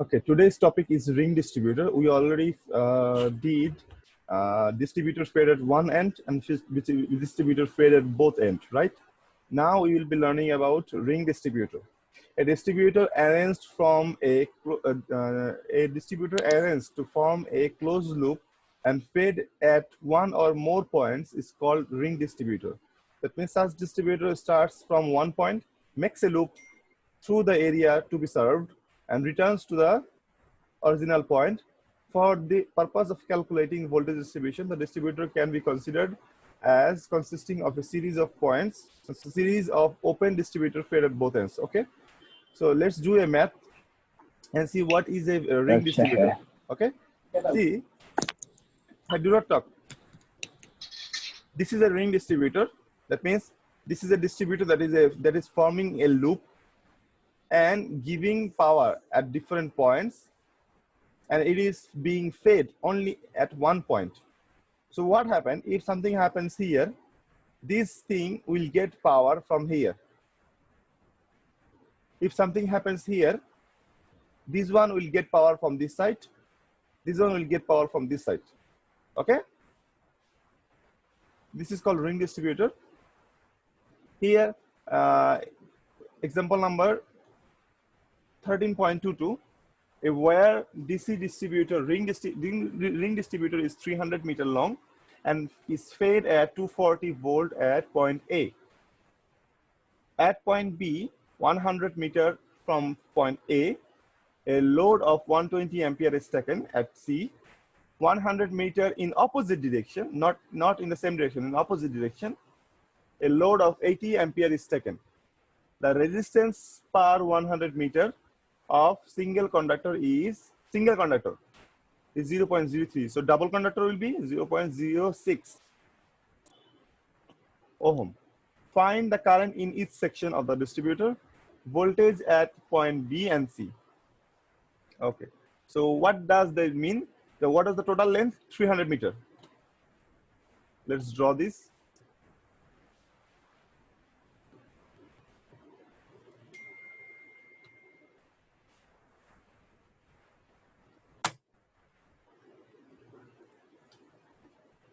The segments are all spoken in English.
Okay, today's topic is ring distributor. We already did distributor fed at one end and distributor fed at both ends, right? Now we will be learning about ring distributor. A distributor arranged from a distributor arranged to form a closed loop and fed at one or more points is called ring distributor. That means such distributor starts from one point, makes a loop through the area to be served, and returns to the original point. For the purpose of calculating voltage distribution, the distributor can be considered as consisting of a series of points, a series of open distributor fed at both ends. Okay, so let's do a math and see what is a ring distributor. Okay, see, I do not talk. This is a ring distributor. That means this is a distributor that is forming a loop and giving power at different points, and it is being fed only at one point. So what happens if something happens here? This thing will get power from here. If something happens here, this one will get power from this side. This one will get power from this side. Okay? This is called ring distributor. Here, example number 13.22. A wire DC distributor, ring distributor is 300 meter long and is fed at 240 volt at point A. At point B, 100 meter from point A load of 120 ampere is taken at C. 100 meter in opposite direction, not in the same direction, in opposite direction, a load of 80 ampere is taken. The resistance per 100 meter of single conductor is 0.03. So double conductor will be 0.06 ohm. Find the current in each section of the distributor, voltage at point B and C. Okay, so what does that mean? What is the total length? 300 meter. Let's draw this.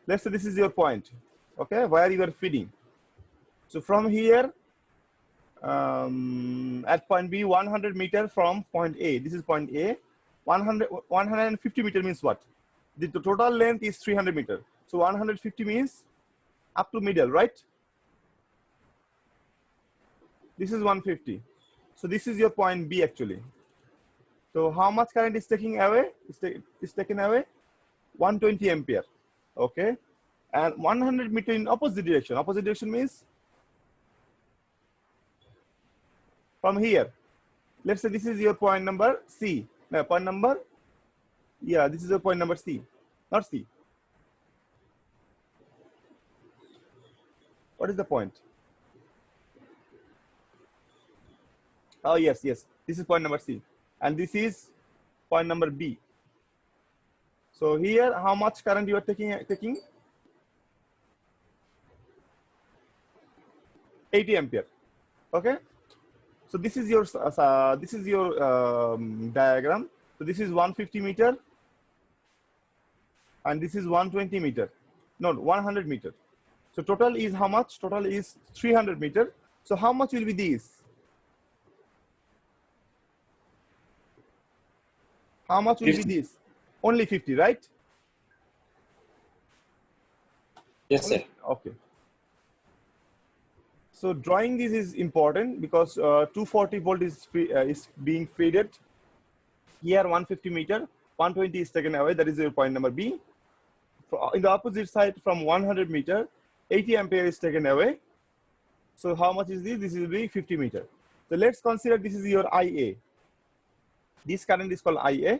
Let's say this is your point, okay, where you are feeding. So from here, at point B, 100 meter from point A, this is point A, 150 meter means what? The total length is 300 meter. So 150 means up to middle, right? This is 150. So this is your point B actually. So how much current is taken away? Is taken away 120 ampere. Okay, and 100 meter in opposite direction. Opposite direction means from here. Let's say this is your point number C. No, point number, yeah, this is your point number C, not C. What is the point? Oh, yes, yes. This is point number C. And this is point number B. So here, how much current you are taking? 80 ampere. Okay. So this is your diagram. So this is 150 meter, and this is 120 meter. No, 100 meter. So total is how much? Total is 300 meter. So how much will be this? How much will 50. Be this? Only 50, right? Yes, sir. Okay. So drawing this is important because 240 volt is being fed. Here 150 meter, 120 is taken away. That is your point number B. In the opposite side from 100 meter, 80 ampere is taken away. So how much is this? This will be 50 meter. So let's consider this is your IA. This current is called IA.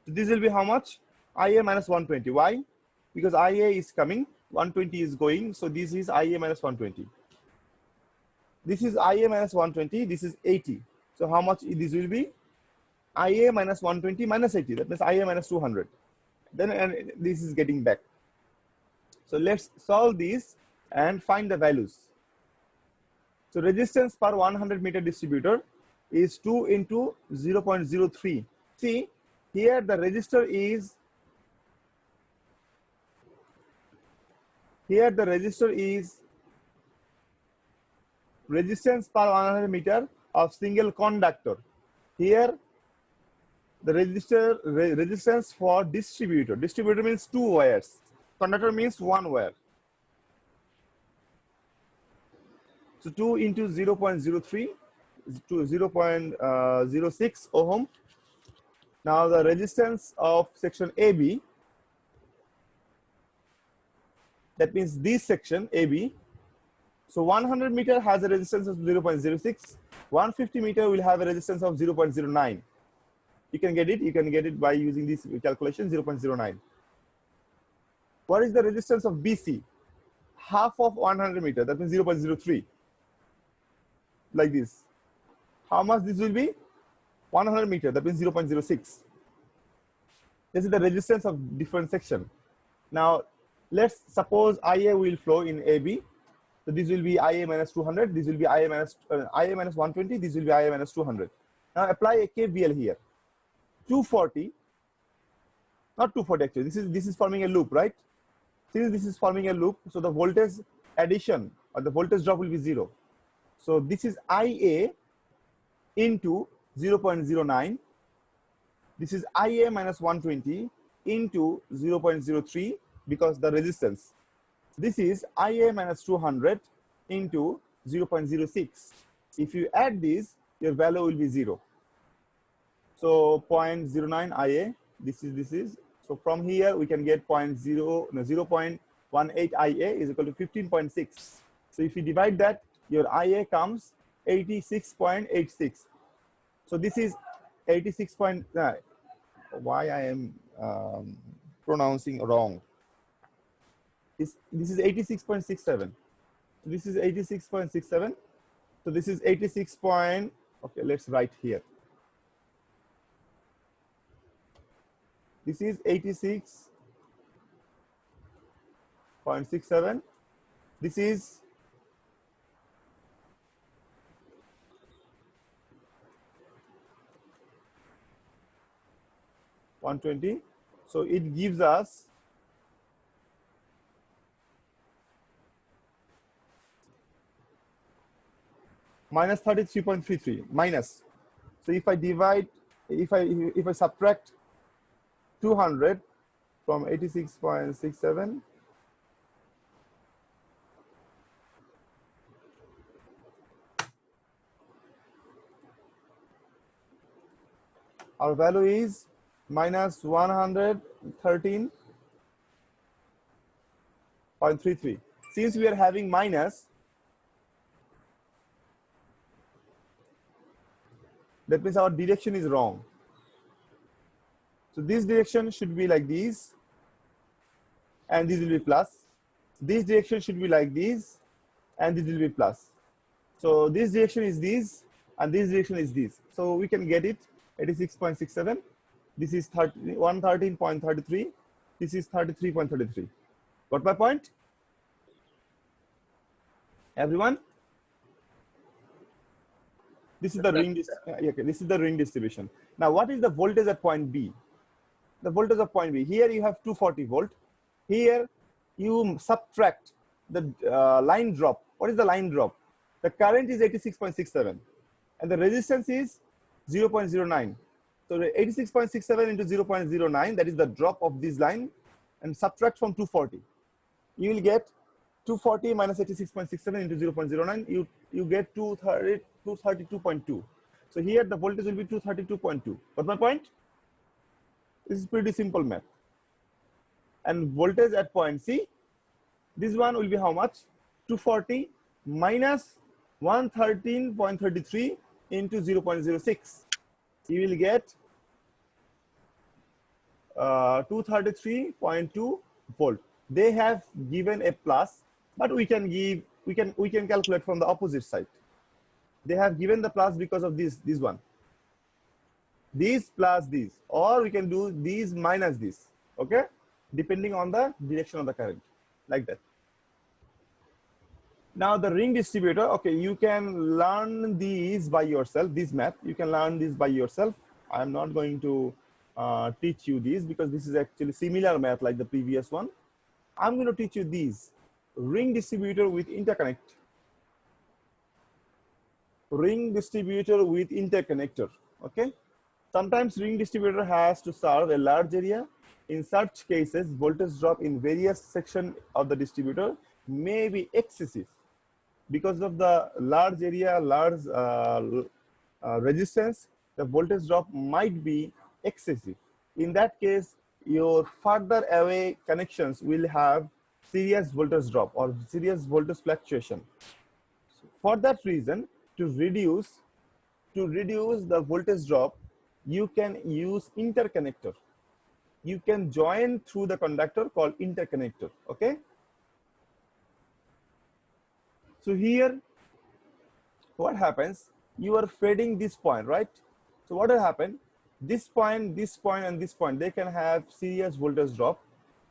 So this will be how much? IA minus 120. Why? Because IA is coming, 120 is going. So this is IA minus 120. This is IA minus 120. This is 80. So how much this will be? IA minus 120 minus 80. That means IA minus 200. Then and this is getting back. So let's solve this and find the values. So resistance per 100 meter distributor is 2 into 0.03. See, see here the resistor is, resistance per 100 meter of single conductor. Here the resistance for distributor. Distributor means 2 wires. Conductor means 1 wire. So 2 into 0.03 to 0.06 ohm. Now the resistance of section AB, that means this section AB. So 100 meter has a resistance of 0.06. 150 meter will have a resistance of 0.09. You can get it by using this calculation, 0.09. What is the resistance of BC? Half of 100 meter, that means 0.03. Like this. How much this will be? 100 meter, that means 0.06. This is the resistance of different section. Now, let's suppose IA will flow in AB. So this will be IA minus 200. This will be IA minus 120. This will be IA minus 200. Now apply a KVL here. 240, not 240 actually. This is forming a loop, right? Since this is forming a loop, so the voltage addition or the voltage drop will be 0. So this is IA into 0.09. This is IA minus 120 into 0.03 because the resistance. This is IA minus 200 into 0.06. If you add this, your value will be 0. So 0.09 IA, this is. So from here we can get 0.18 IA is equal to 15.6. So if you divide that, your IA comes 86.86. So this is 86. Why I am pronouncing wrong? This is 86.67. This is 86.67. So this is 86. Okay, let's write here. This is 86.67. This is 120. So it gives us minus 33.33 minus. So if I divide, if I subtract 200 from 86.67, our value is minus 113.33. Since we are having minus, that means our direction is wrong. So this direction should be like this, and this will be plus. This direction should be like this, and this will be plus. So this direction is this, and this direction is this. So we can get it 86.67. This is 113.33. This is 33.33. Got my point? Everyone? This is the ring. Okay, this is the ring distribution. Now, what is the voltage at point B? The voltage of point B. Here you have 240 volt. Here you subtract the line drop. What is the line drop? The current is 86.67 and the resistance is 0.09. So the 86.67 into 0.09, that is the drop of this line, and subtract from 240. You will get 240 minus 86.67 into 0.09. You get 232.2. So here the voltage will be 232.2. Got my point? This is pretty simple math. And voltage at point C, this one will be how much? 240 minus 113.33 into 0.06. You will get 233.2 volt. They have given a plus, but we can calculate from the opposite side. They have given the plus because of this one. This plus this, or we can do these minus this, okay? Depending on the direction of the current, like that. Now the ring distributor, okay, you can learn these by yourself, this math, you can learn this by yourself. I'm not going to teach you these because this is actually similar math like the previous one. I'm going to teach you these. Ring distributor with interconnect. Ring distributor with interconnector, okay? Sometimes ring distributor has to serve a large area. In such cases, voltage drop in various sections of the distributor may be excessive. Because of the large area, large resistance, the voltage drop might be excessive. In that case, your further away connections will have serious voltage drop or serious voltage fluctuation. For that reason, to reduce the voltage drop, you can use interconnector. You can join through the conductor called interconnector, okay? So here, what happens? You are fading this point, right? So what will happen? This point, and this point, they can have serious voltage drop.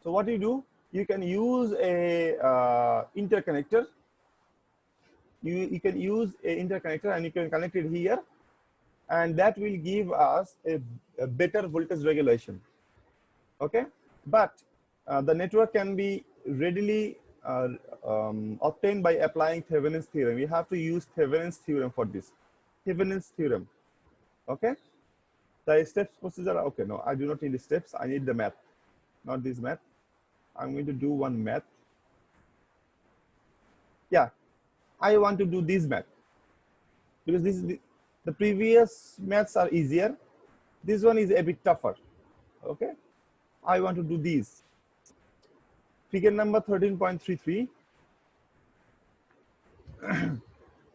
So what do? You can use a interconnector. You can use a interconnector and you can connect it here, and that will give us a better voltage regulation. Okay, but the network can be readily obtained by applying Thevenin's theorem. We have to use Thevenin's theorem for this. Thevenin's theorem. Okay, the steps procedure. Okay, no, I do not need the steps. I need the math, not this math. I'm going to do one math. Yeah, I want to do this math because this is the previous maths are easier. This one is a bit tougher. Okay, I want to do these. Figure number 13.33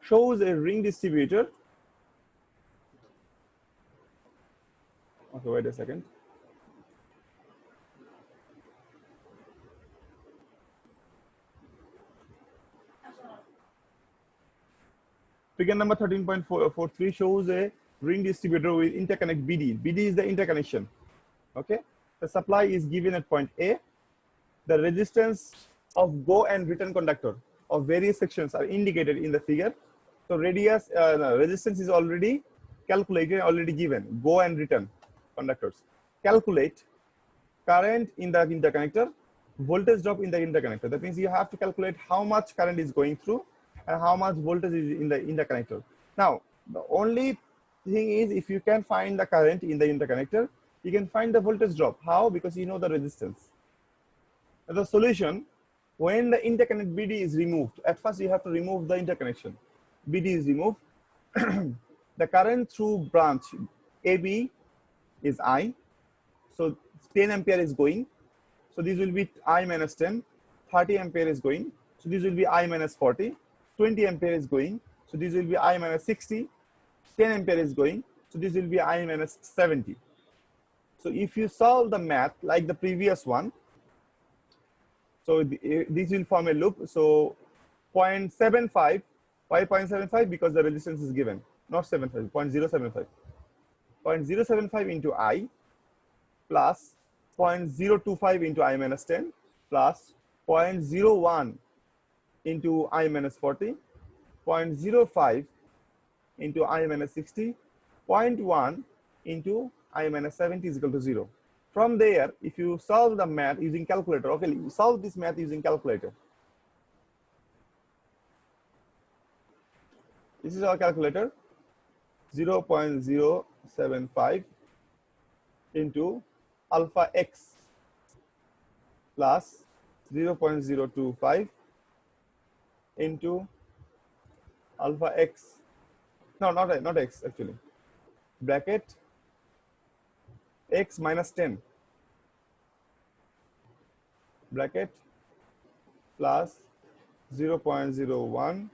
shows a ring distributor. Okay, wait a second. Figure number 13.43 shows a ring distributor with interconnect BD. BD is the interconnection. Okay, the supply is given at point A. The resistance of go and return conductor of various sections are indicated in the figure. So radius, resistance is already calculated, already given. Go and return conductors. Calculate current in the interconnector, voltage drop in the interconnector. That means you have to calculate how much current is going through and how much voltage is in the interconnector. Now, the only thing is if you can find the current in the interconnector, you can find the voltage drop. How? Because you know the resistance. The solution, when the interconnect BD is removed, at first you have to remove the interconnection. BD is removed. The current through branch AB is I. So 10 ampere is going. So this will be I minus 10. 30 ampere is going. So this will be I minus 40. 20 ampere is going. So this will be I minus 60. 10 ampere is going. So this will be I minus 70. So if you solve the math like the previous one, so this will form a loop. So 0.75, why 0.75? Because the resistance is given, not 75, 0.075. 0.075 into I plus 0.025 into I minus 10 plus 0.01 into I minus 40, 0.05 into I minus 60, 0.1 into I minus 70 is equal to 0. From there, if you solve the math using calculator, okay, you solve this math using calculator. This is our calculator, 0.075 into alpha x plus 0.025 into alpha x. No, not x actually. Bracket x minus 10 bracket plus 0.01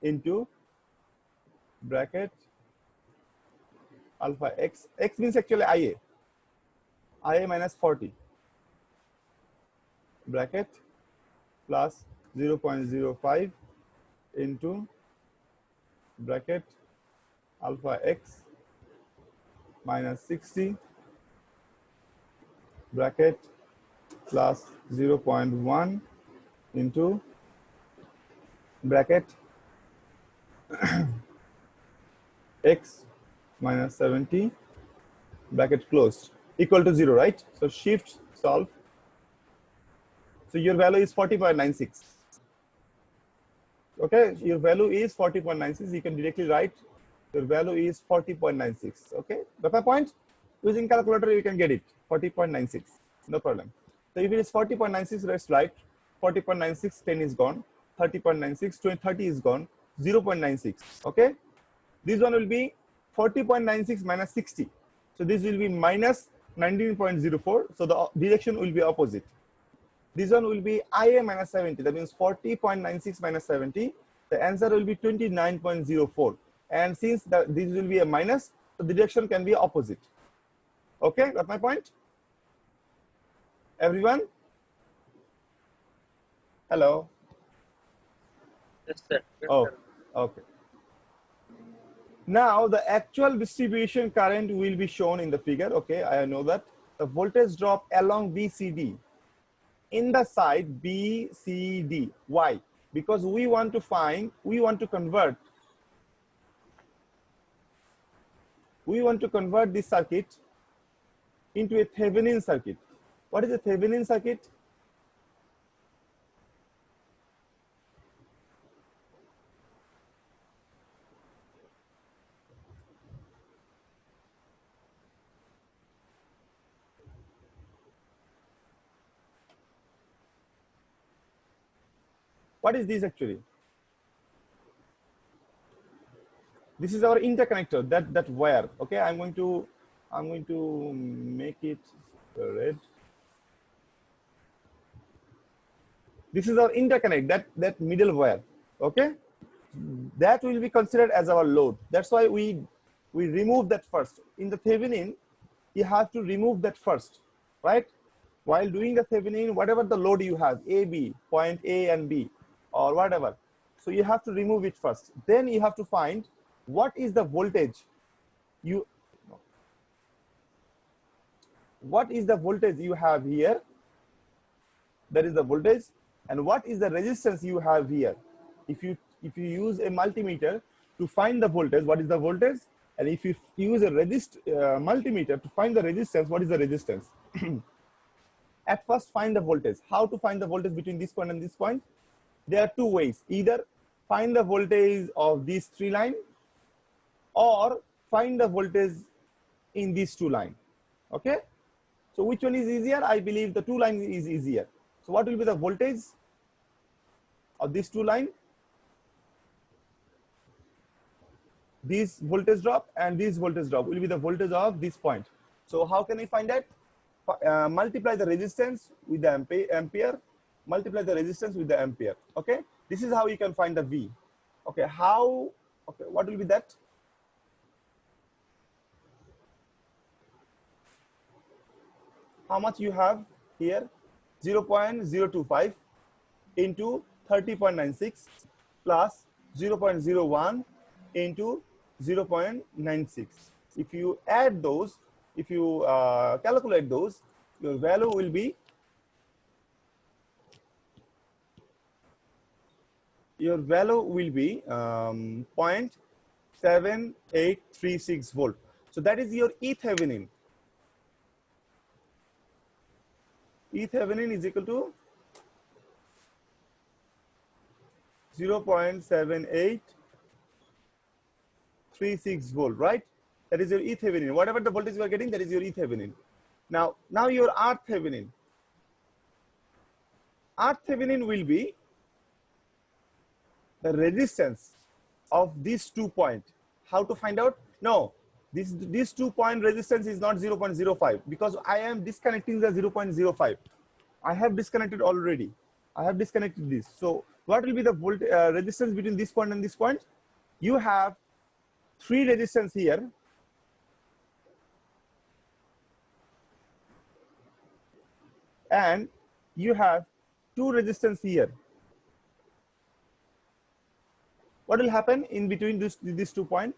into bracket alpha x. X means actually IA. IA minus 40 bracket plus 0.05 into bracket alpha x minus 60 bracket plus 0.1 into bracket x minus 70, bracket closed, equal to 0, right? So shift solve. So your value is 40.96. Okay, your value is 40.96. You can directly write your value is 40.96. Okay, got my point? Using calculator, you can get it 40.96. No problem. So if it is 40.96, let's write 40.96, 10 is gone, 30.96, 30 is gone, 0.96. Okay, this one will be 40.96 minus 60. So this will be minus 19.04. So the direction will be opposite. This one will be IA minus 70. That means 40.96 minus 70. The answer will be 29.04. And since this will be a minus, the direction can be opposite. Okay, got my point? Everyone? Hello? Yes, sir. Yes, Oh, sir. okay. Now the actual distribution current will be shown in the figure. Okay, I know that. The voltage drop along BCD in the side BCD. Why? Because we want to convert this circuit into a Thevenin circuit. What is a Thevenin circuit? What is this actually? This is our interconnector, that wire. Okay, I'm going to make it red. This is our interconnect, that middle wire. Okay, that will be considered as our load. That's why we remove that first. In the Thevenin, you have to remove that first, right? While doing the Thevenin, whatever the load you have, AB, point A and B, or whatever, so you have to remove it first. Then you have to find what is the voltage you have here. That is the voltage. And what is the resistance you have here? If you use a multimeter to find the voltage, what is the voltage? And if you use a multimeter to find the resistance, what is the resistance? At first, find the voltage. How to find the voltage between this point and this point? There are two ways. Either find the voltage of these three lines, or find the voltage in these two lines. Okay? So which one is easier? I believe the two lines is easier. So what will be the voltage of these two lines? This voltage drop and this voltage drop will be the voltage of this point. So how can we find that? Multiply the resistance with the ampere, multiply the resistance with the ampere. Okay, this is how you can find the V. Okay, how? Okay, what will be that? How much you have here? 0.025 into 30.96 plus 0.01 into 0.96. If you add those, if you calculate those, your value will be 0.7836 volt. So that is your EThevenin. EThevenin is equal to 0.7836 volt, right? That is your EThevenin. Whatever the voltage you are getting, that is your EThevenin. Now your RThevenin. RThevenin will be the resistance of these 2 points. How to find out? No, this 2 point resistance is not 0.05 because I am disconnecting the 0.05. I have disconnected already. I have disconnected this. So what will be the resistance between this point and this point? You have 3 resistance here. And you have 2 resistance here. What will happen in between these 2 points?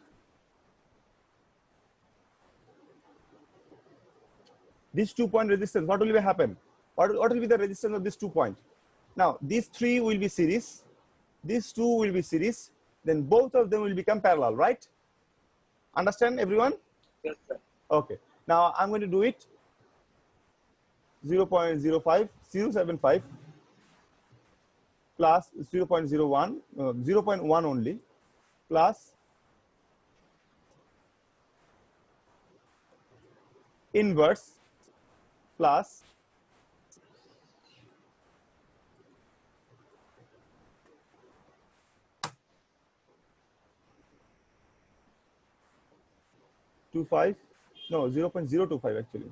This 2 point resistance, what will happen? What will be the resistance of this 2 point? Now, these 3 will be series. These 2 will be series. Then both of them will become parallel, right? Understand, everyone? Yes, sir. Okay. Now I'm going to do it 0.05075 plus 0.01, 0.1 only, plus inverse plus 25, no, 0.025 actually.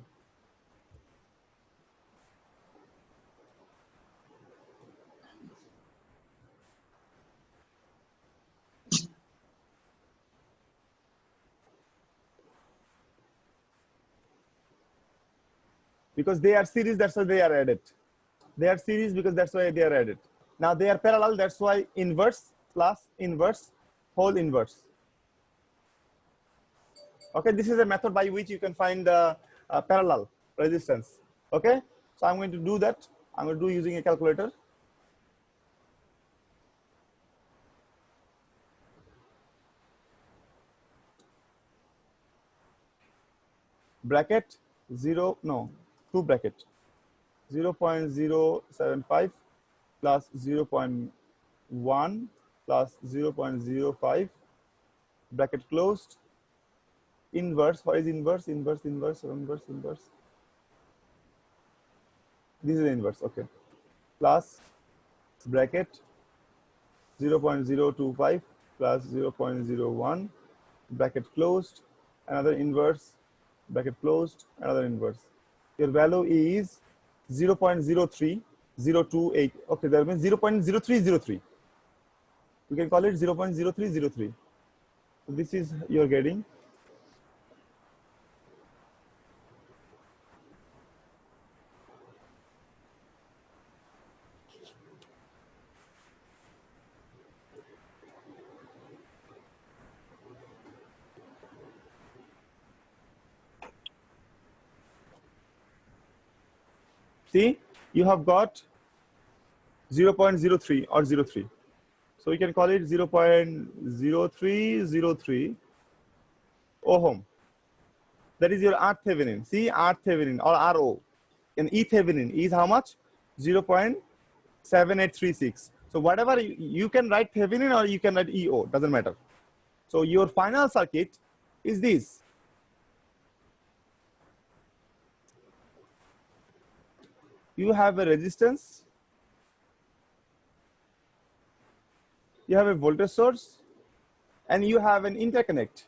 Because they are series, that's why they are added. They are series because that's why they are added. Now they are parallel, that's why inverse plus inverse whole inverse. Okay, this is a method by which you can find the parallel resistance. Okay, so I'm going to do that. I'm going to do using a calculator. Bracket 0, no, 2 bracket 0.075 plus 0.1 plus 0.05 bracket closed. Inverse, what is inverse? Inverse, inverse, inverse, inverse. This is the inverse, okay. Plus bracket 0.025 plus 0.01 bracket closed, another inverse, bracket closed, another inverse. Your value is 0.03028. Okay, that means 0.0303. You can call it 0.0303. So this is you're getting. See, you have got 0.03 or 03. So we can call it 0.0303 ohm. That is your R Thevenin. See, R Thevenin or RO. And E Thevenin is how much? 0.7836. So whatever you can write Thevenin or you can write EO, doesn't matter. So your final circuit is this. You have a resistance, you have a voltage source, and you have an interconnect.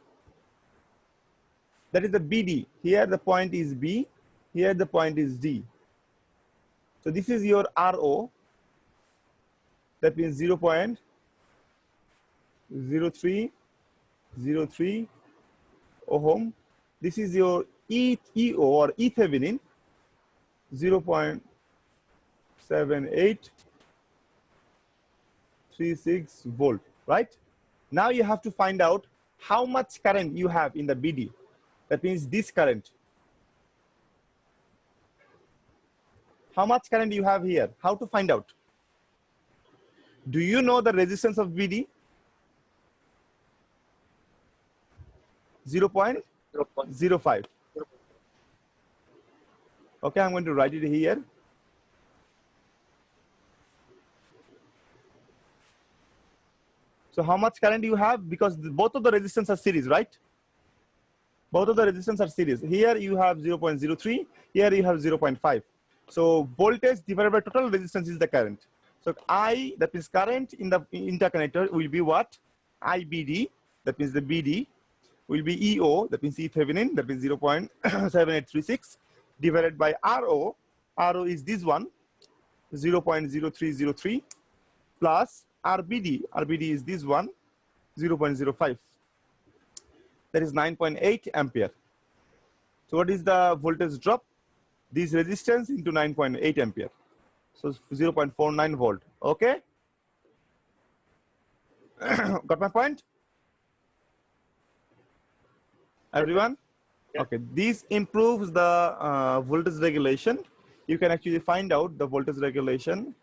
That is the BD. Here the point is B, here the point is D. So this is your RO, that means 0.0303 ohm. This is your EO or E Thevenin, 0.7836 volt, right? Now you have to find out how much current you have in the BD. That means this current. How much current you have here? How to find out? Do you know the resistance of BD? 0.05. Okay, I'm going to write it here. So how much current you have? Because both of the resistance are series, right? Both of the resistance are series. Here you have 0.03, here you have 0.5. So voltage divided by total resistance is the current. So I, that means current in the interconnector, will be what? IBD, that means the BD, will be EO, that means E Thevenin, that means 0.7836, divided by RO. RO is this one, 0.0303, plus RBD. RBD is this one, 0.05. That is 9.8 ampere. So what is the voltage drop? This resistance into 9.8 ampere. So 0.49 volt. Okay? Got my point? Everyone? Yeah. Okay, this improves the voltage regulation. You can actually find out the voltage regulation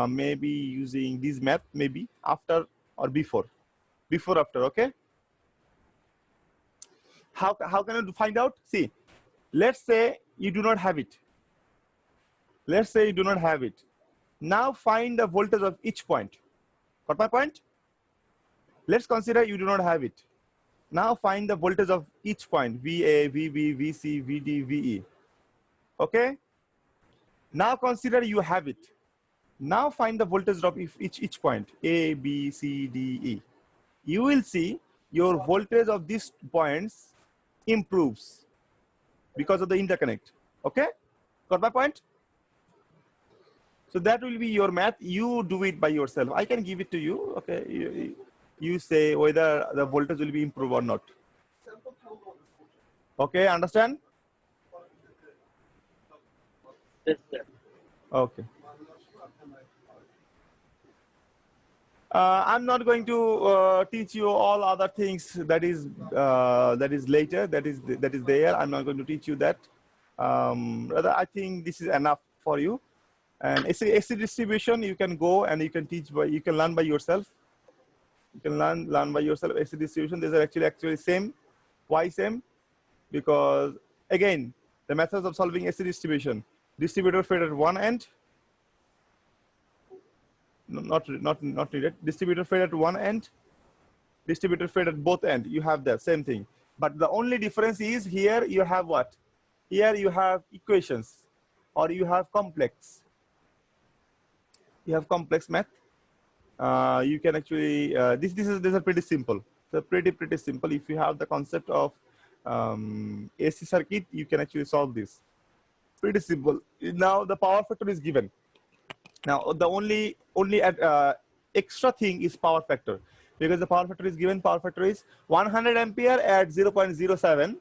maybe using this map, maybe after or before. Before, after, okay? How can you find out? See, let's say you do not have it. Let's say you do not have it. Now find the voltage of each point. Got my point? Let's consider you do not have it. Now find the voltage of each point, VA, VB, VC, VD, VE. Okay? Now consider you have it. Now find the voltage drop of each point, A, B, C, D, E. You will see your voltage of these points improves because of the interconnect. Okay? Got my point? So that will be your math. You do it by yourself. I can give it to you. Okay? You say whether the voltage will be improved or not. Okay, understand? Yes, sir. Okay. I'm not going to teach you all other things that is later. That is there. I'm not going to teach you that. Rather, I think this is enough for you. And AC distribution, you can go and you can teach by, you can learn by yourself. You can learn by yourself. AC distribution. These are actually same. Why same? Because again, the methods of solving AC distribution: distributor fed at one end. Not needed. Distributor fed at one end, distributor fed at both ends. You have that same thing. But the only difference is here you have what? Here you have equations, or you have complex. You have complex math. You can actually these are pretty simple. They're pretty simple. If you have the concept of AC circuit, you can actually solve this. Pretty simple. Now the power factor is given. Now the only extra thing is power factor, because the power factor is given. Power factor is 100 ampere at 0.07.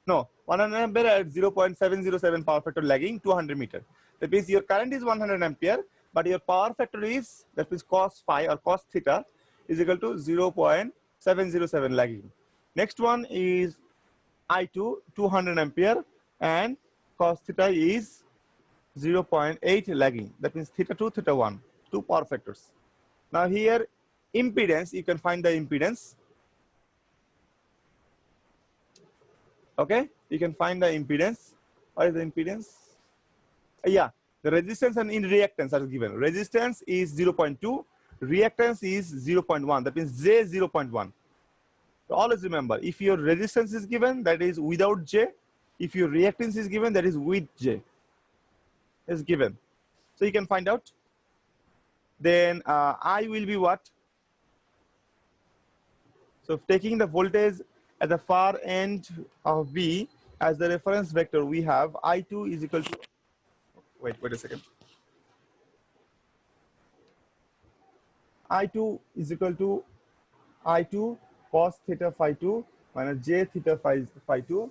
No, 100 ampere at 0.707 power factor lagging 200 meter. That means your current is 100 ampere, but your power factor is, that means cos phi or cos theta is equal to 0.707 lagging. Next one is I2, 200 ampere, and cos theta is 0.8 lagging. That means theta 2, theta 1, two power factors. Now here, impedance, you can find the impedance. Okay, you can find the impedance. What is the impedance? Yeah, the resistance and in reactance are given. Resistance is 0.2, reactance is 0.1. That means J 0.1. So always remember, if your resistance is given, that is without J. If your reactance is given, that is with J. Is given. So you can find out. Then I will be what? So taking the voltage at the far end of B as the reference vector, we have I2 is equal to, wait a second. I2 is equal to I2 cos theta phi 2 minus j theta phi 2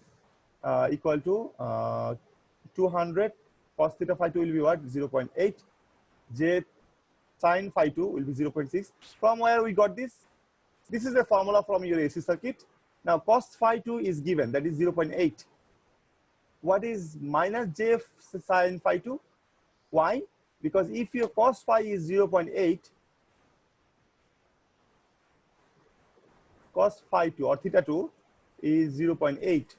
equal to 200. Cos theta phi 2 will be what? 0.8. J sin phi 2 will be 0.6. From where we got this? This is a formula from your AC circuit. Now cos phi 2 is given, that is 0.8. What is minus j sin phi 2? Why? Because if your cos phi is 0.8, cos phi 2 or theta 2 is 0.8.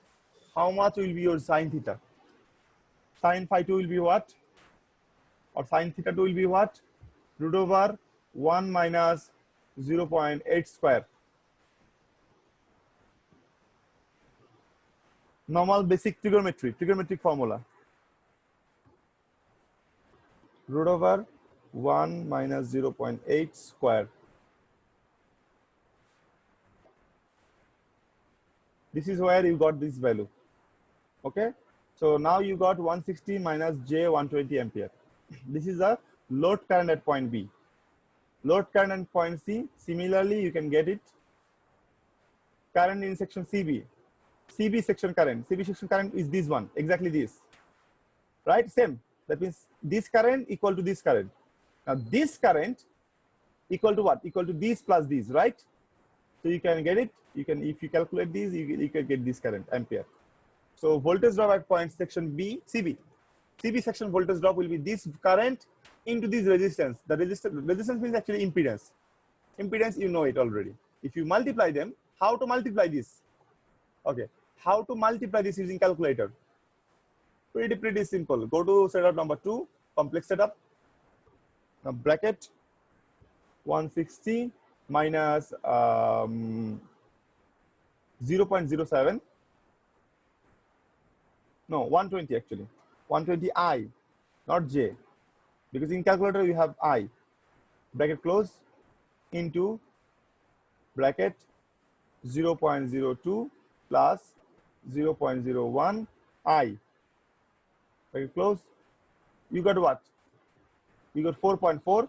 How much will be your sin theta? Sin phi 2 will be what? Or sin theta 2 will be what? Root over 1 minus 0.8 square. Normal basic trigonometric formula. Root over 1 minus 0.8 square. This is where you got this value. Okay. So now you got 160 minus J 120 ampere. This is the load current at point B. Load current at point C. Similarly, you can get it. Current in section CB. CB section current. CB section current is this one. Exactly this. Right? Same. That means this current equal to this current. Now this current equal to what? Equal to this plus this, right? So you can get it. You can, if you calculate this, you can get this current ampere. So voltage drop at point section B, CB. CB section voltage drop will be this current into this resistance. The resistance means actually impedance. Impedance, you know it already. If you multiply them, how to multiply this? Okay, how to multiply this using calculator? Pretty simple. Go to setup number 2, complex setup. Now bracket 160 minus 0.07. No, 120 actually. 120i, not j. Because in calculator you have I. Bracket close into bracket 0.02 plus 0.01 I. Bracket close. You got what? You got 4.4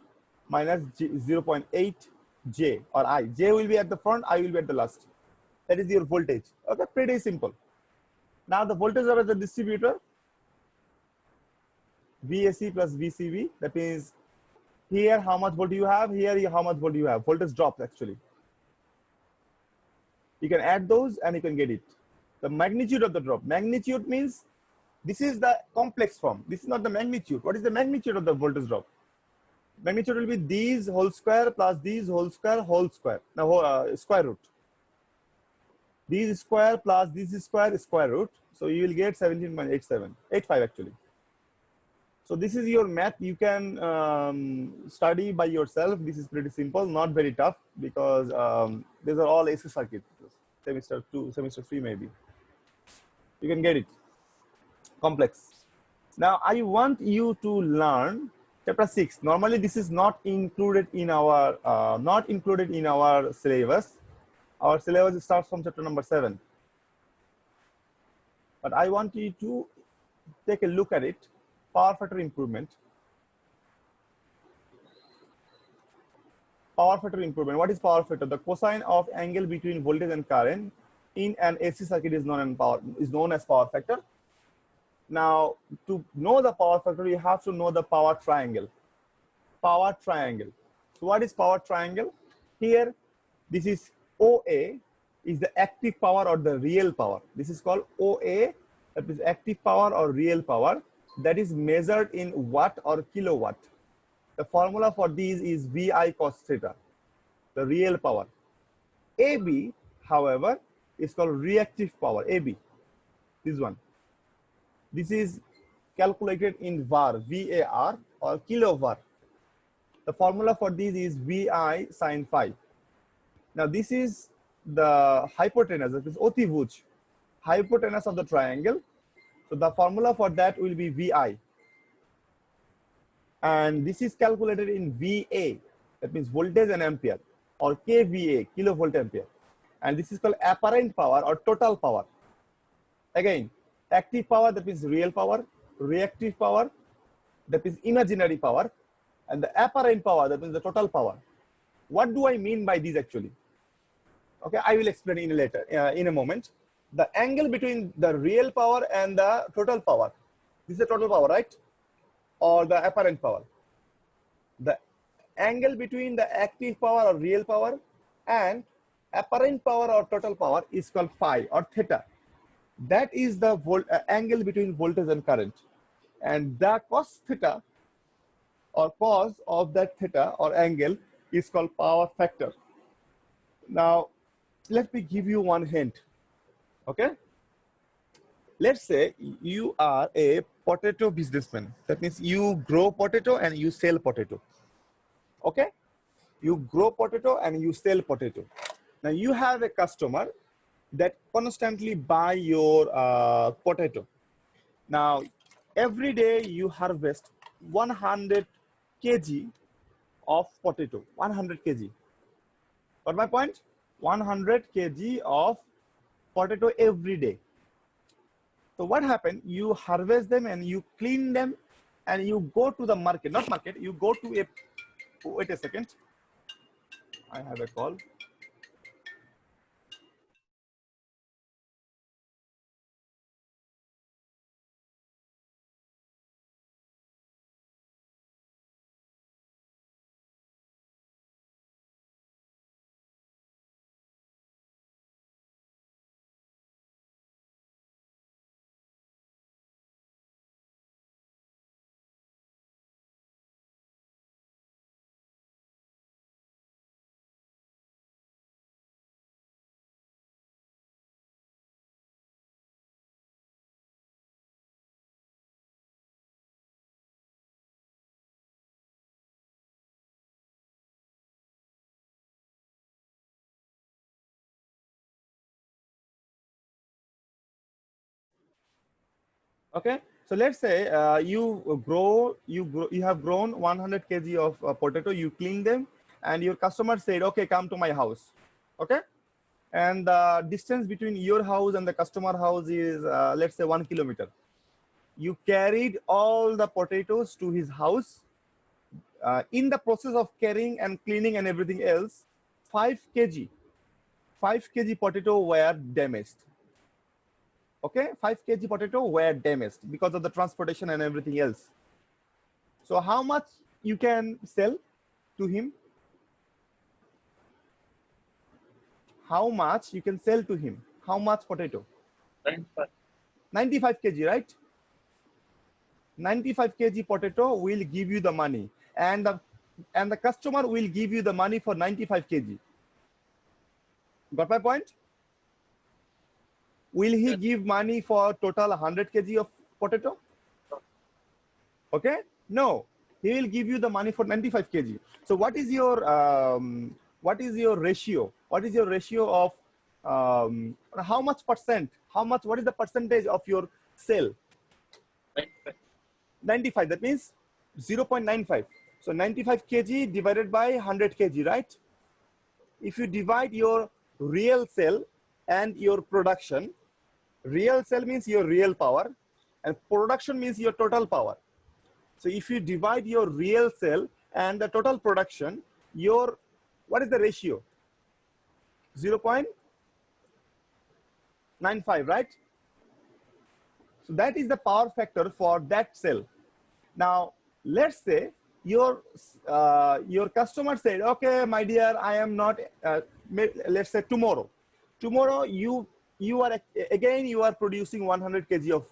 minus 0.8 J or I. J will be at the front, I will be at the last. That is your voltage. Okay, pretty simple. Now the voltage of the distributor, VAC plus VCV, that means here how much volt you have, here how much volt you have. Voltage drops actually. You can add those and you can get it. The magnitude of the drop. Magnitude means this is the complex form. This is not the magnitude. What is the magnitude of the voltage drop? Magnitude will be these whole square plus these whole square. Now square root. These square plus this square root. So you will get 17.87, 85 actually. So this is your math. You can study by yourself. This is pretty simple, not very tough because these are all AC circuits. Semester 2, semester 3 maybe. You can get it. Complex. Now I want you to learn chapter 6. Normally this is not included in our syllabus. Our syllabus starts from chapter number 7. But I want you to take a look at it. Power factor improvement. Power factor improvement. What is power factor? The cosine of angle between voltage and current in an AC circuit is known as power factor. Now, to know the power factor, you have to know the power triangle. Power triangle. So what is power triangle? Here, this is OA is the active power or the real power. This is called OA, that is active power or real power, that is measured in watt or kilowatt. The formula for these is VI cos theta, the real power. AB, however, is called reactive power, AB, this one. This is calculated in VAR, VAR or kilovar. The formula for this is VI sin phi. Now this is the hypotenuse, that is otivuj, hypotenuse of the triangle. So the formula for that will be VI. And this is calculated in VA, that means voltage and ampere, or kVA, kilovolt ampere. And this is called apparent power or total power. Again, active power, that means real power, reactive power, that is imaginary power, and the apparent power, that means the total power. What do I mean by these actually? Okay, I will explain in a moment. The angle between the real power and the total power. This is the total power, right? Or the apparent power. The angle between the active power or real power and apparent power or total power is called phi or theta. That is the angle between voltage and current. And the cos theta or cos of that theta or angle is called power factor. Now, let me give you one hint. Okay? Let's say you are a potato businessman. That means you grow potato and you sell potato. Okay? You grow potato and you sell potato. Now you have a customer that constantly buy your potato. Now, every day you harvest 100 kg of potato, 100 kg. Got my point? 100 kg of potato every day. So what happened? You harvest them and you clean them and you go to the market, not market, you go to a, wait a second. I have a call. Okay, so let's say you have grown 100 kg of potato. You clean them, and your customer said, "Okay, come to my house." Okay, and the distance between your house and the customer house is let's say 1 kilometer. You carried all the potatoes to his house. In the process of carrying and cleaning and everything else, 5 kg potato were damaged. Okay, 5 kg potato were damaged because of the transportation and everything else. So how much you can sell to him? How much you can sell to him? How much potato? 95. 95 kg, right? 95 kg potato will give you the money, and the customer will give you the money for 95 kg. Got my point? Will he Yes. give money for total 100 kg of potato? Okay, no, he will give you the money for 95 kg. So what is your ratio? What is your ratio of how much percent? What is the percentage of your sale? 95. 95. That means 0.95. So 95 kg divided by 100 kg, right? If you divide your real sale and your production, real sale means your real power, and production means your total power. So if you divide your real sale and the total production, what is the ratio? 0.95, right? So that is the power factor for that cell. Now, let's say your customer said, okay, my dear, I am not, let's say tomorrow you are again, you are producing 100 kg of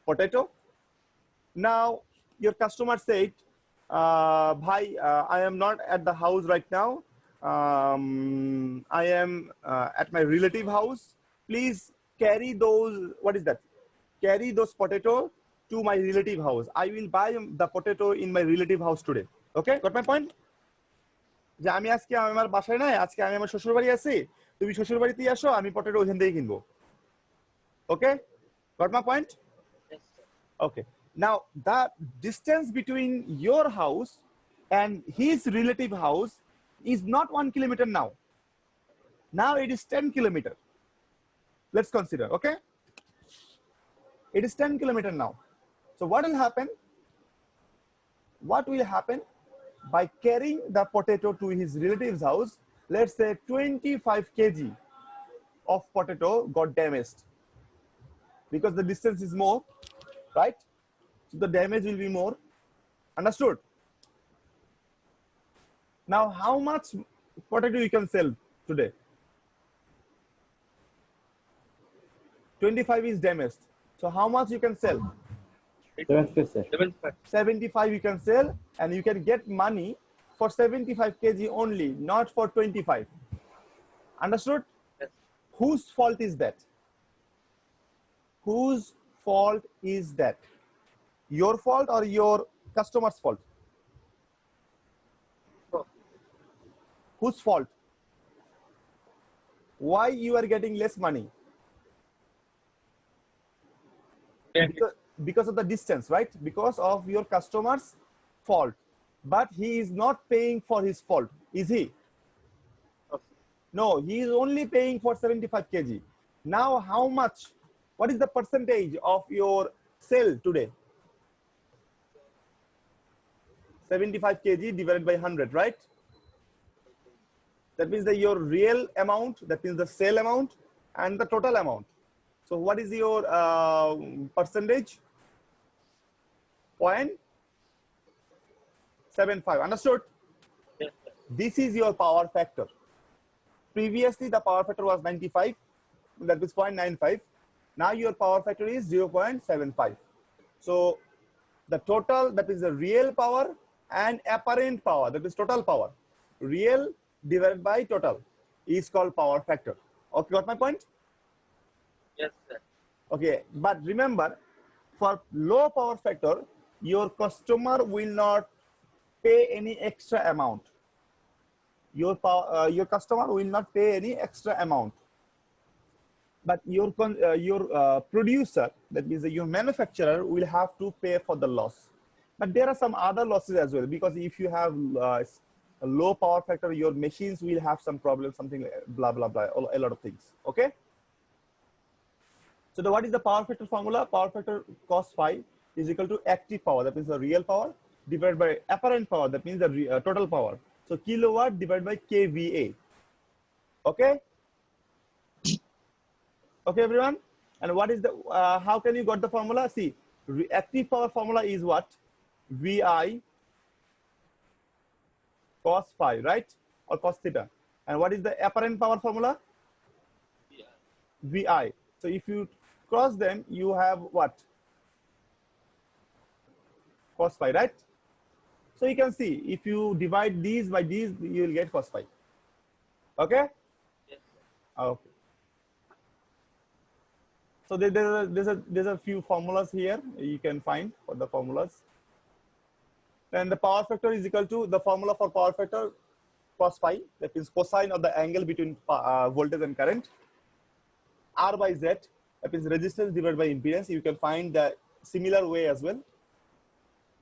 potato. Now, your customer said, Bhai, I am not at the house right now. I am at my relative house. Please carry those, what is that? Carry those potato to my relative house. I will buy the potato in my relative house today. Okay, got my point? যে আমি আজকে আমার বাসায় নাই, আজকে আমি আমার শ্বশুর বাড়ি আছি, তুমি শ্বশুর বাড়িতেই আসো, আমি পটেটো ওখান থেকে কিনবো। Okay, got my point? Yes, sir. Okay, now the distance between your house and his relative house is not 1 kilometer now. Now it is 10 kilometer. Let's consider, okay? It is 10 kilometer now. So what will happen? What will happen by carrying the potato to his relative's house? Let's say 25 kg of potato got damaged because the distance is more, right? So the damage will be more. Understood? Now, how much potato you can sell today? 25 is damaged. So how much you can sell? 75, sir. 75. 75 you can sell, and you can get money for 75 kg only, not for 25. Understood? Yes. Whose fault is that? Whose fault is that? Your fault or your customer's fault? Oh, Whose fault? Why you are getting less money? TnD. Because of the distance, right? Because of your customer's fault. But he is not paying for his fault, is he? Oh, No, he is only paying for 75 kg. Now, how much? What is the percentage of your sale today? 75 kg divided by 100, right? That means that your real amount, that means the sale amount and the total amount. So what is your percentage? 0.75. Understood? yes, sir. This is your power factor. Previously, the power factor was 95, that is 0.95. Now your power factor is 0.75. So the total, that is the real power, and apparent power, that is total power. Real divided by total is called power factor. Okay, got my point? Yes, sir. Okay, but remember, for low power factor, your customer will not pay any extra amount. Your customer will not pay any extra amount. but your producer, that means that your manufacturer, will have to pay for the loss. But there are some other losses as well, because if you have a low power factor, your machines will have some problems, something like blah blah blah, a lot of things. Okay. So what is the power factor formula? Power factor cos phi is equal to active power, that means the real power, divided by apparent power, that means the total power. So kilowatt divided by kVA. Okay. Okay, everyone. And what is the, how can you got the formula? See, reactive power formula is what? VI cos phi, right? Or cos theta. And what is the apparent power formula? Yeah. VI. So if you cross them, you have what? Cos phi, right? So you can see, if you divide these by these, you will get cos phi. Okay? Yes, sir. Okay. So there's a few formulas here you can find for the formulas. Then the power factor is equal to the formula for power factor cos phi, that is cosine of the angle between voltage and current. R by Z, that is resistance divided by impedance. You can find the similar way as well.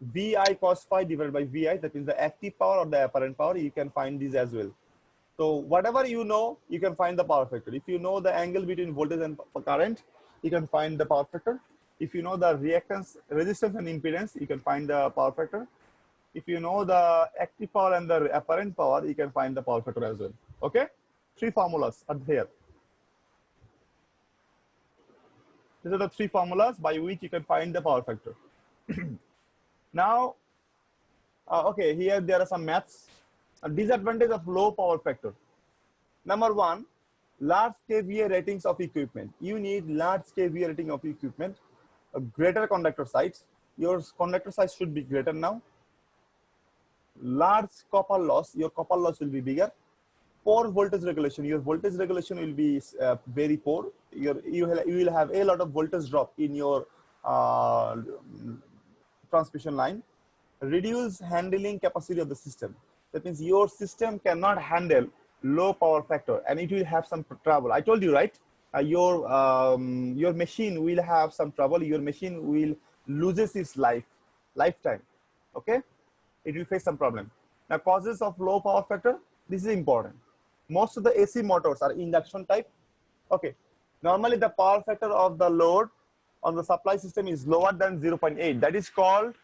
VI cos phi divided by VI, that is the active power or the apparent power. You can find these as well. So whatever you know, you can find the power factor. If you know the angle between voltage and current, you can find the power factor. If you know the reactance, resistance and impedance, you can find the power factor. If you know the active power and the apparent power, you can find the power factor as well. Okay? 3 formulas are here. These are the 3 formulas by which you can find the power factor. Now, okay, here there are some maths. A disadvantage of low power factor. Number 1, large kVA ratings of equipment. You need large kVA rating of equipment, a greater conductor size. Your conductor size should be greater now. Large copper loss, your copper loss will be bigger. Poor voltage regulation, your voltage regulation will be very poor. You will have a lot of voltage drop in your transmission line. Reduce handling capacity of the system. That means your system cannot handle low power factor and it will have some trouble. I told you, right? Your machine will have some trouble. Your machine will loses its lifetime. Okay? It will face some problem. Now, causes of low power factor, this is important. Most of the AC motors are induction type. Okay. Normally, the power factor of the load on the supply system is lower than 0.8. That is called,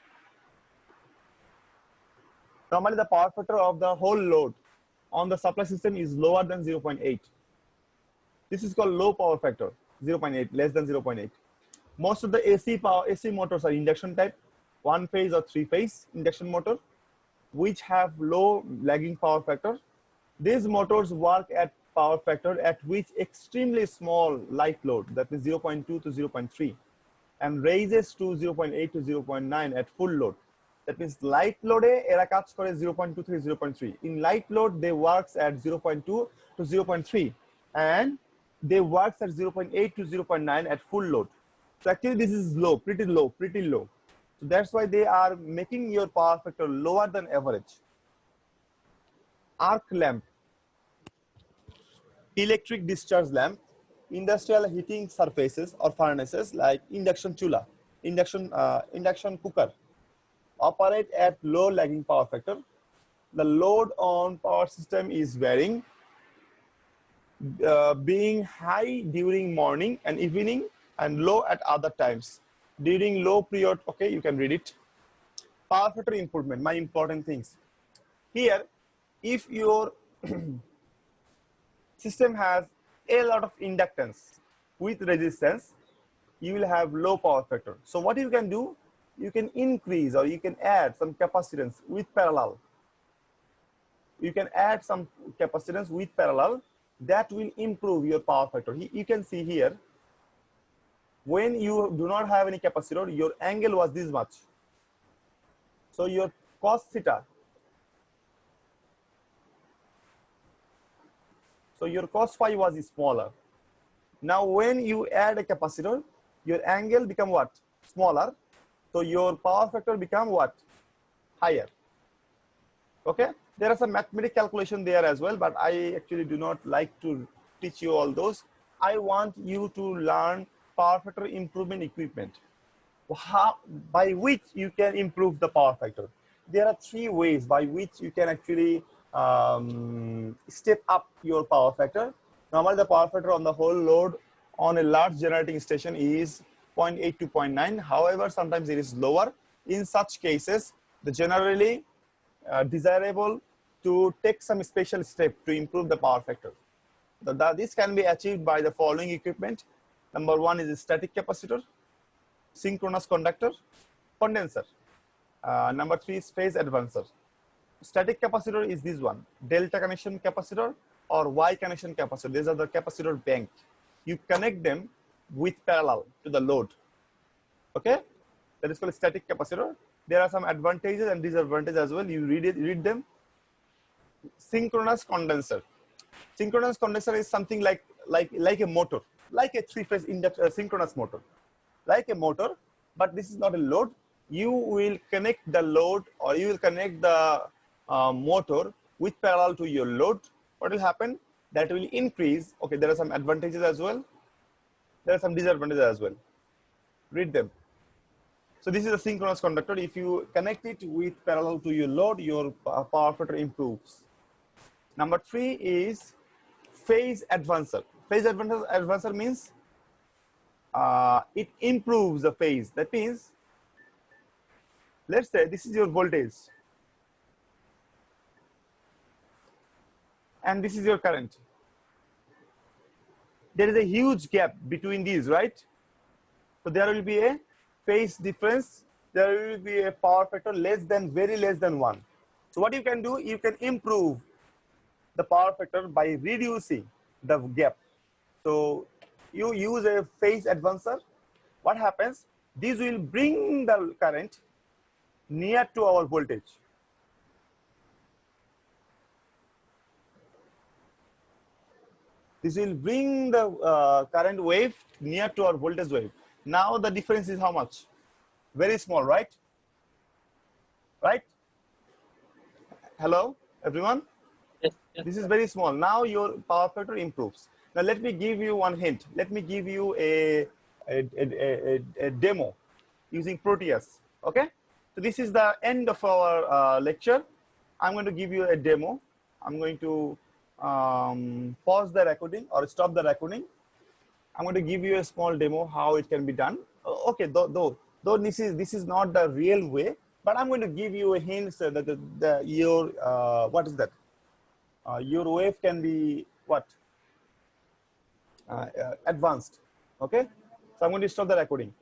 normally the power factor of the whole load on the supply system is lower than 0.8. This is called low power factor, 0.8, less than 0.8. Most of the AC motors are induction type, 1-phase or 3-phase induction motor, which have low lagging power factor. These motors work at power factor at which extremely small light load, that is 0.2 to 0.3, and raises to 0.8 to 0.9 at full load. That means light load era কাজ করে 0.23, 0.3. In light load, they works at 0.2 to 0.3, and they works at 0.8 to 0.9 at full load. So actually this is low, pretty low, pretty low. So that's why they are making your power factor lower than average. Arc lamp, electric discharge lamp, industrial heating surfaces or furnaces like induction chula, induction cooker, operate at low lagging power factor. The load on power system is varying, being high during morning and evening and low at other times. During low period, okay, you can read it. Power factor improvement, my important things. Here, if your system has a lot of inductance with resistance, you will have low power factor. So what you can do, you can increase or you can add some capacitance with parallel. You can add some capacitance with parallel that will improve your power factor. You can see here, when you do not have any capacitor, your angle was this much. So your cos theta, so your cos phi was smaller. Now when you add a capacitor, your angle become what? Smaller. So your power factor become what? Higher. Okay? There are some mathematical calculation there as well, but I actually do not like to teach you all those. I want you to learn power factor improvement equipment. By which you can improve the power factor. There are 3 ways by which you can actually step up your power factor. Normally, the power factor on the whole load on a large generating station is 0.8 to 0.9. However, sometimes it is lower. In such cases, the generally desirable to take some special step to improve the power factor. This can be achieved by the following equipment. Number 1 is a static capacitor, synchronous conductor, condenser. Number 3 is phase advancer. Static capacitor is this one, delta connection capacitor or Y connection capacitor. These are the capacitor bank. You connect them with parallel to the load. Okay, that is called static capacitor. There are some advantages and disadvantages as well. You read them. Synchronous condenser. Synchronous condenser is something like a motor, like a 3-phase inductor, synchronous motor, like a motor, but this is not a load. You will connect the load, or you will connect the motor with parallel to your load. What will happen? That will increase. Okay, there are some advantages as well. There are some disadvantages as well. Read them. So this is a synchronous conductor. If you connect it with parallel to your load, your power factor improves. Number 3 is phase advancer. Phase advancer means it improves the phase. That means, let's say this is your voltage and this is your current. There is a huge gap between these, right? So there will be a phase difference. There will be a power factor very less than 1. So what you can do, you can improve the power factor by reducing the gap. So you use a phase advancer. What happens? This will bring the current near to our voltage. This will bring the current wave near to our voltage wave. Now the difference is how much? Very small, right? Right? Hello, everyone? Yes, yes, This is very small. Now your power factor improves. Now let me give you one hint. Let me give you a demo using Proteus. Okay? So this is the end of our lecture. I'm going to give you a demo. I'm going to pause the recording or stop the recording. I'm going to give you a small demo how it can be done. Okay, though this is not the real way, but I'm going to give you a hint that your what is that? Your wave can be what? Advanced. Okay, so I'm going to stop the recording.